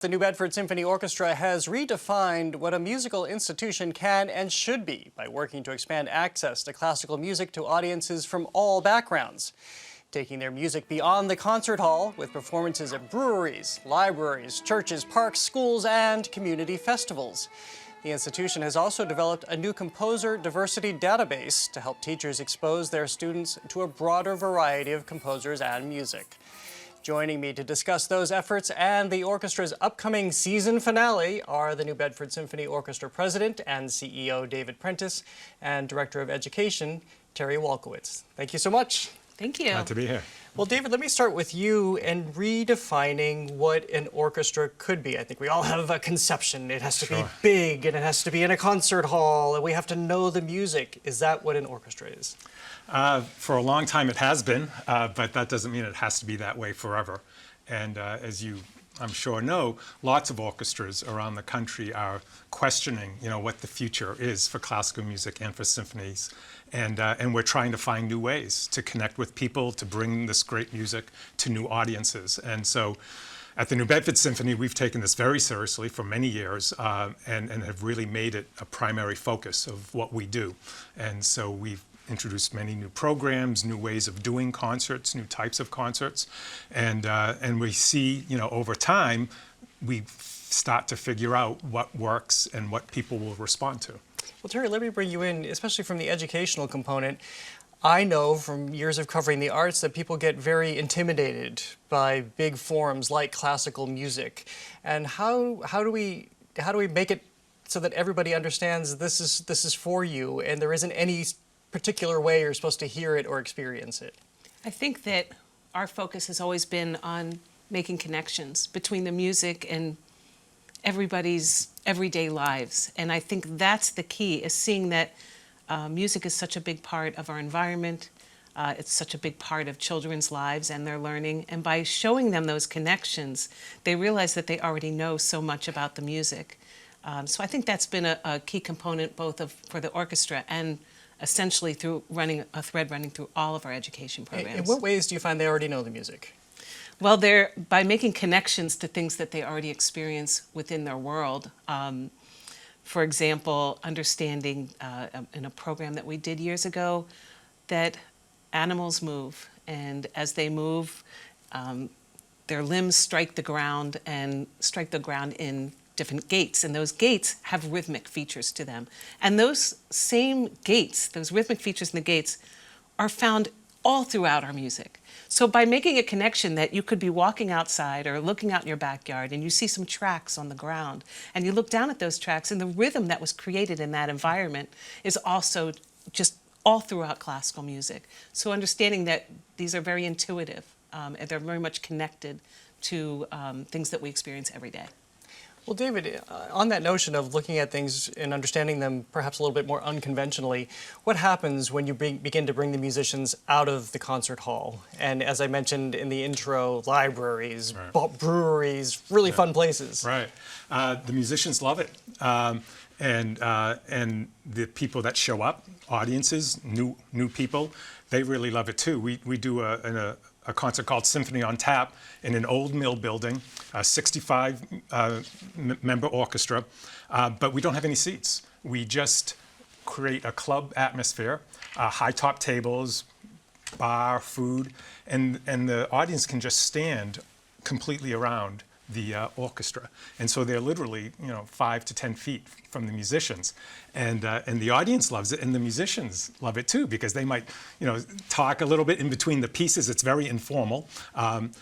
The New Bedford Symphony Orchestra has redefined what a musical institution can and should be by working to expand access to classical music to audiences from all backgrounds, taking their music beyond the concert hall with performances at breweries, libraries, churches, parks, schools, and community festivals. The institution has also developed a new composer diversity database to help teachers expose their students to a broader variety of composers and music. Joining me to discuss those efforts and the orchestra's upcoming season finale are the New Bedford Symphony Orchestra President and CEO David Prentice and Director of Education Terry Walkowitz. Thank you so much. Thank you. Glad to be here. Well, David, let me start with you and redefining what an orchestra could be. I think we all have a conception. It has to be big, and it has to be in a concert hall, and we have to know the music. Is that what an orchestra is? For a long time it has been, but that doesn't mean it has to be that way forever. And as you, I'm sure, know, lots of orchestras around the country are questioning, what the future is for classical music and for symphonies. And we're trying to find new ways to connect with people, to bring this great music to new audiences. And so at the New Bedford Symphony, we've taken this very seriously for many years and have really made it a primary focus of what we do. And so we've introduced many new programs, new ways of doing concerts, new types of concerts. And we see, over time, we start to figure out what works and what people will respond to. Well, Terry, let me bring you in, especially from the educational component. I know from years of covering the arts that people get very intimidated by big forms like classical music. And how do we make it so that everybody understands this is for you and there isn't any particular way you're supposed to hear it or experience it? I think that our focus has always been on making connections between the music and everybody's everyday lives. And I think that's the key, is seeing that music is such a big part of our environment. It's such a big part of children's lives and their learning. And by showing them those connections, they realize that they already know so much about the music. So I think that's been a key component both for the orchestra and essentially through running a thread running through all of our education programs. In what ways do you find they already know the music? Well, by making connections to things that they already experience within their world. For example, understanding in a program that we did years ago that animals move, and as they move, their limbs strike the ground in different gaits, and those gaits have rhythmic features to them. And those same gaits, those rhythmic features in the gaits, are found all throughout our music. So by making a connection that you could be walking outside or looking out in your backyard and you see some tracks on the ground, and you look down at those tracks, and the rhythm that was created in that environment is also just all throughout classical music. So understanding that these are very intuitive, and they're very much connected to things that we experience every day. Well, David, on that notion of looking at things and understanding them perhaps a little bit more unconventionally, what happens when you begin to bring the musicians out of the concert hall? And as I mentioned in the intro, libraries, breweries, really fun places. Right. The musicians love it. And the people that show up, audiences, new people, they really love it too. We do a concert called Symphony on Tap in an old mill building, a 65-member orchestra, but we don't have any seats. We just create a club atmosphere, high top tables, bar, food, and the audience can just stand completely around the orchestra. And so they're literally, 5 to 10 feet from the musicians. And the audience loves it, and the musicians love it too, because they might, talk a little bit in between the pieces. It's very informal. And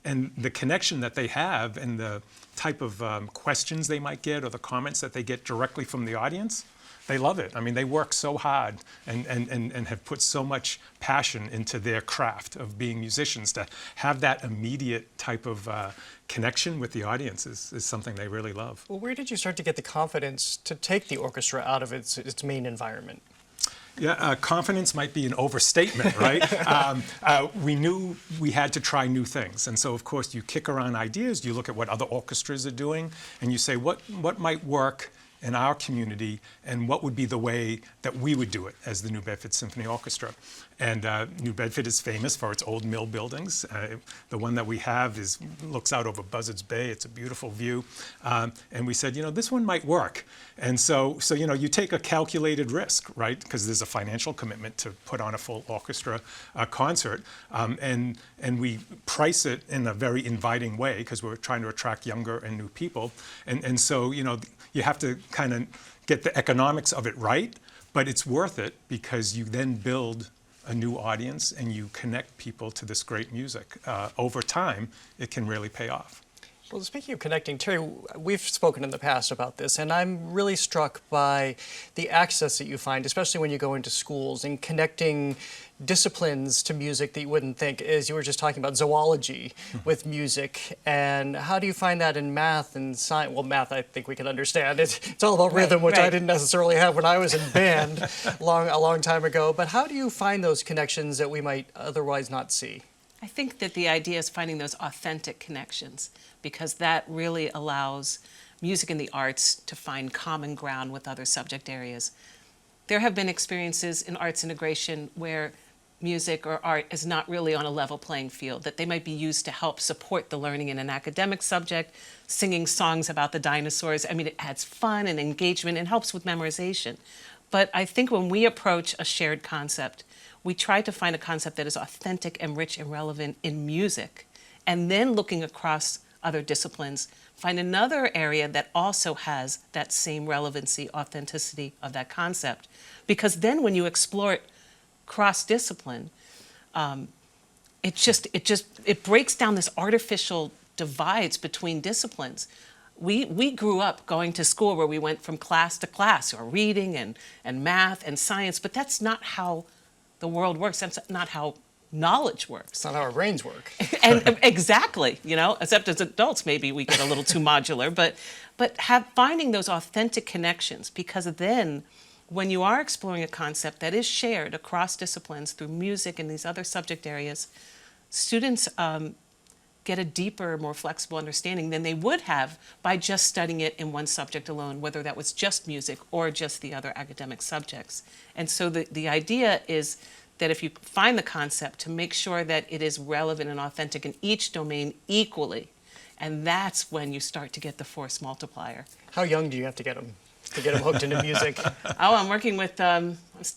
the connection that they have and the type of questions they might get or the comments that they get directly from the audience, they love it. I mean, they work so hard and have put so much passion into their craft of being musicians. To have that immediate type of connection with the audience is something they really love. Well, where did you start to get the confidence to take the orchestra out of its main environment? Yeah, confidence might be an overstatement, right? We knew we had to try new things. And so, of course, you kick around ideas, you look at what other orchestras are doing, and you say, what might work in our community, and what would be the way that we would do it as the New Bedford Symphony Orchestra. And New Bedford is famous for its old mill buildings. The one that we have looks out over Buzzards Bay. It's a beautiful view. And we said, this one might work. And so you take a calculated risk, right? Because there's a financial commitment to put on a full orchestra concert. And we price it in a very inviting way because we're trying to attract younger and new people. And so, you have to kind of get the economics of it right, but it's worth it because you then build a new audience and you connect people to this great music. Over time, it can really pay off. Well, speaking of connecting, Terry, we've spoken in the past about this, and I'm really struck by the access that you find, especially when you go into schools, and connecting disciplines to music that you wouldn't think, as you were just talking about zoology with music. And how do you find that in math and science? Well, math, I think we can understand. It's all about rhythm, which I didn't necessarily have when I was in band a long time ago. But how do you find those connections that we might otherwise not see? I think that the idea is finding those authentic connections, because that really allows music and the arts to find common ground with other subject areas. There have been experiences in arts integration where music or art is not really on a level playing field, that they might be used to help support the learning in an academic subject, singing songs about the dinosaurs. I mean, it adds fun and engagement and helps with memorization. But I think when we approach a shared concept, we try to find a concept that is authentic and rich and relevant in music, and then looking across other disciplines, find another area that also has that same relevancy, authenticity of that concept. Because then when you explore it cross-discipline, it breaks down this artificial divides between disciplines. We grew up going to school where we went from class to class, or reading and math and science, but that's not how the world works. That's not how knowledge works. It's not how our brains work. And exactly, except as adults, maybe we get a little too modular, but finding those authentic connections, because then when you are exploring a concept that is shared across disciplines through music and these other subject areas, students get a deeper, more flexible understanding than they would have by just studying it in one subject alone, whether that was just music or just the other academic subjects. And so the idea is that if you find the concept, to make sure that it is relevant and authentic in each domain equally, and that's when you start to get the force multiplier. How young do you have to get them hooked into music? I'm working with,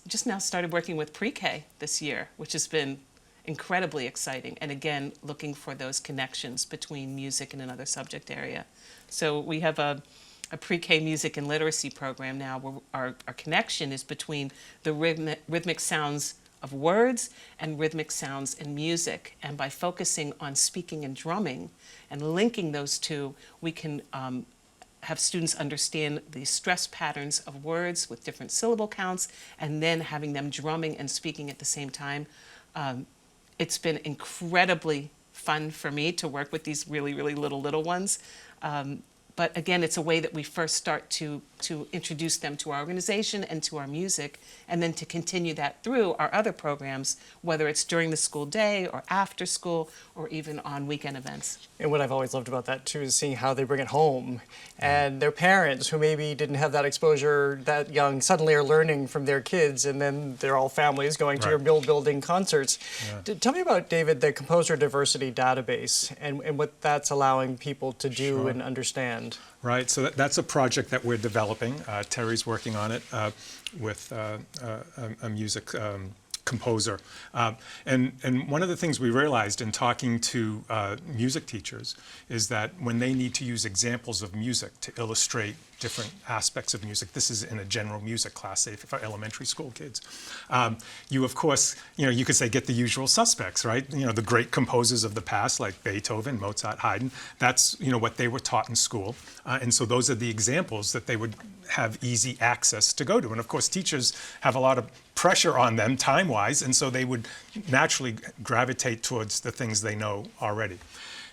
just now started working with pre-K this year, which has been incredibly exciting. And again, looking for those connections between music and another subject area. So we have a pre-K music and literacy program now where our connection is between the rhythmic sounds of words and rhythmic sounds in music. And by focusing on speaking and drumming and linking those two, we can have students understand the stress patterns of words with different syllable counts, and then having them drumming and speaking at the same time. It's been incredibly fun for me to work with these really, really little ones. But again, it's a way that we first start to introduce them to our organization and to our music, and then to continue that through our other programs, whether it's during the school day or after school or even on weekend events. And what I've always loved about that too is seeing how they bring it home, and their parents who maybe didn't have that exposure that young suddenly are learning from their kids, and then they're all families going to your building concerts. Yeah. Tell me about, David, the Composer Diversity Database and what that's allowing people to do and understand. Right, so that's a project that we're developing. Terry's working on it with a music composer. And one of the things we realized in talking to music teachers is that when they need to use examples of music to illustrate different aspects of music, this is in a general music class, say for elementary school kids, you of course, you could say get the usual suspects, right? The great composers of the past like Beethoven, Mozart, Haydn, that's what they were taught in school. And so those are the examples that they would have easy access to go to. And of course, teachers have a lot of pressure on them time-wise, and so they would naturally gravitate towards the things they know already.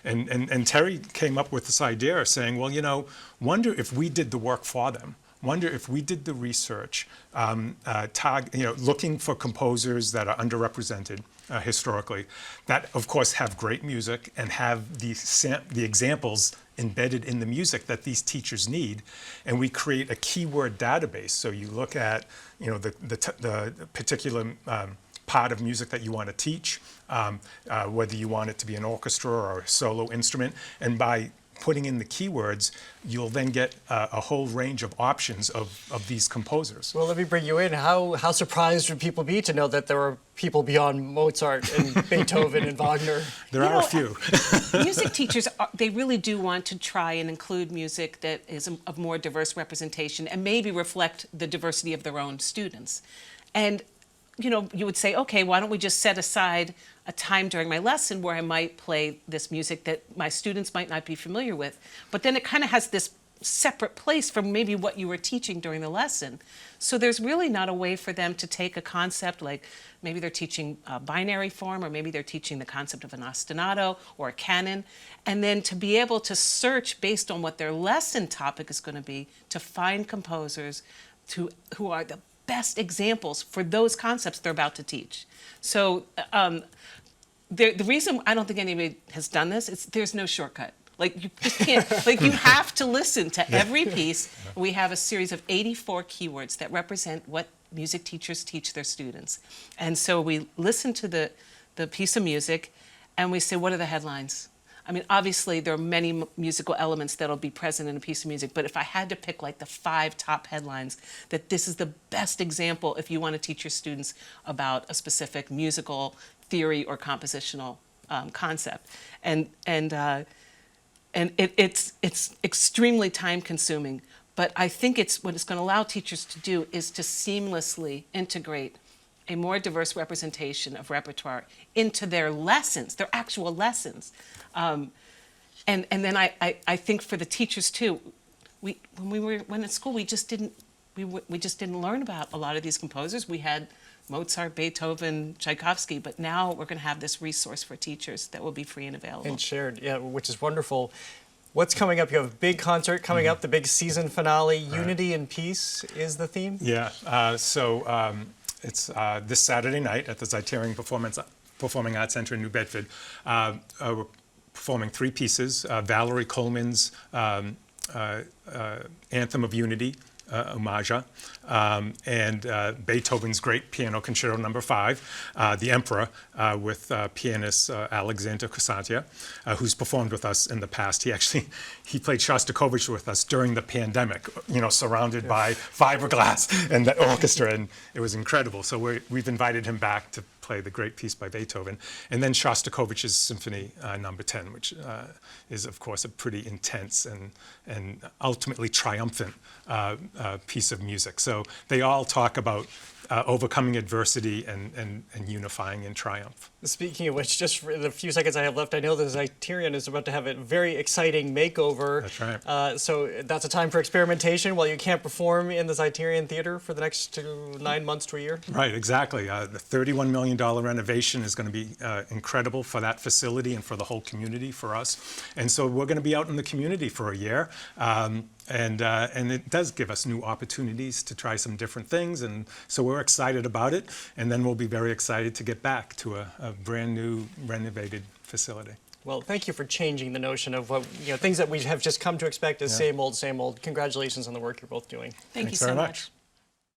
And Terry came up with this idea of saying, well, wonder if we did the work for them. Wonder if we did the research, looking for composers that are underrepresented historically, that of course have great music and have the examples embedded in the music that these teachers need, and we create a keyword database. So you look at the particular part of music that you want to teach, whether you want it to be an orchestra or a solo instrument. And by putting in the keywords, you'll then get a whole range of options of these composers. Well, let me bring you in. How surprised would people be to know that there are people beyond Mozart and Beethoven and Wagner? There are a few. Music teachers, they really do want to try and include music that is of more diverse representation and maybe reflect the diversity of their own students. And you would say, okay, why don't we just set aside a time during my lesson where I might play this music that my students might not be familiar with. But then it kind of has this separate place from maybe what you were teaching during the lesson. So there's really not a way for them to take a concept like maybe they're teaching a binary form, or maybe they're teaching the concept of an ostinato or a canon, and then to be able to search based on what their lesson topic is going to be to find composers who are the best examples for those concepts they're about to teach. So the reason I don't think anybody has done this is there's no shortcut. Like you just can't, like you have to listen to every piece. We have a series of 84 keywords that represent what music teachers teach their students. And so we listen to the piece of music and we say, what are the headlines? I mean, obviously there are many musical elements that'll be present in a piece of music, but if I had to pick like the 5 top headlines, that this is the best example if you want to teach your students about a specific musical theory or compositional concept. And it's extremely time consuming, but I think what it's going to allow teachers to do is to seamlessly integrate a more diverse representation of repertoire into their lessons, their actual lessons. And then I think for the teachers too, when at school we just didn't learn about a lot of these composers. We had Mozart, Beethoven, Tchaikovsky, but now we're going to have this resource for teachers that will be free and available. And shared, yeah, which is wonderful. What's coming up? You have a big concert coming up, the big season finale. Unity and Peace is the theme? Yeah, it's this Saturday night at the Zeiterion Performing Arts Center in New Bedford. We're performing 3 pieces, Valerie Coleman's Anthem of Unity, Umaja, and Beethoven's Great Piano Concerto No. 5, The Emperor, with pianist Alexander Ksatia, who's performed with us in the past. He played Shostakovich with us during the pandemic, surrounded by fiberglass and the orchestra, and it was incredible. So we've invited him back to play the great piece by Beethoven. And then Shostakovich's Symphony No. 10, which is, of course, a pretty intense and ultimately triumphant piece of music. So they all talk about overcoming adversity and unifying in triumph. Speaking of which, just for the few seconds I have left, I know the Zeiterion is about to have a very exciting makeover. That's right. So that's a time for experimentation while you can't perform in the Zeiterion Theater for the next 9 months to a year. Right, exactly. The $31 million renovation is going to be incredible for that facility and for the whole community, for us. And so we're going to be out in the community for a year. And it does give us new opportunities to try some different things, and so we're excited about it. And then we'll be very excited to get back to a brand new, renovated facility. Well, thank you for changing the notion of what things that we have just come to expect as same old, same old. Congratulations on the work you're both doing. Thank you Thanks so very much. much.